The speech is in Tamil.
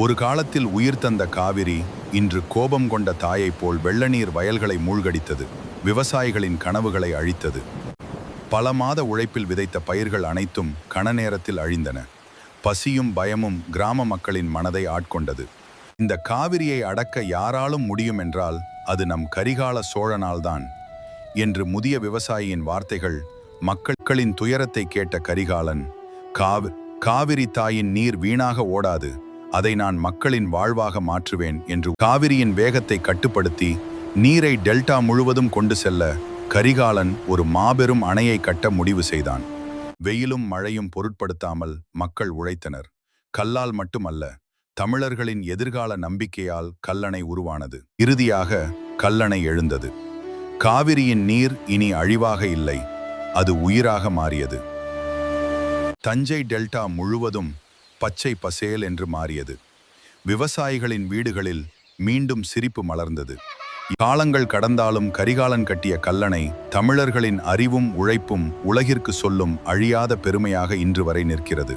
ஒரு காலத்தில் உயிர் தந்த காவிரி இன்று கோபம் கொண்ட தாயைப் போல் வெள்ளநீர் வயல்களை மூழ்கடித்தது, விவசாயிகளின் கனவுகளை அழித்தது. பல மாத உழைப்பில் விதைத்த பயிர்கள் அனைத்தும் கண நேரத்தில் அழிந்தன. பசியும் பயமும் கிராம மக்களின் மனதை ஆட்கொண்டது. இந்த காவிரியை அடக்க யாராலும் முடியும் என்றால் அது நம் கரிகால சோழனால்தான் என்று முதிய விவசாயியின் வார்த்தைகள் மக்களின் துயரத்தை கேட்ட கரிகாலன், காவிரி தாயின் நீர் வீணாக ஓடாது, அதை நான் மக்களின் வாழ்வாக மாற்றுவேன் என்று காவிரியின் வேகத்தை கட்டுப்படுத்தி நீரை டெல்டா முழுவதும் கொண்டு செல்ல கரிகாலன் ஒரு மாபெரும் அணையை கட்ட முடிவு செய்தான். வெயிலும் மழையும் பொருட்படுத்தாமல் மக்கள் உழைத்தனர். கல்லால் மட்டுமல்ல, தமிழர்களின் எதிர்கால நம்பிக்கையால் கல்லணை உருவானது. இறுதியாக கல்லணை எழுந்தது. காவிரியின் நீர் இனி அழிவாக இல்லை, அது உயிராக மாறியது. தஞ்சை டெல்டா முழுவதும் பச்சை பசேல் என்று மாறியது. விவசாயிகளின் வீடுகளில் மீண்டும் சிரிப்பு மலர்ந்தது. காலங்கள் கடந்தாலும் கரிகாலன் கட்டிய கல்லணை தமிழர்களின் அறிவும் உழைப்பும் உலகிற்கு சொல்லும் அழியாத பெருமையாக இன்று வரை நிற்கிறது.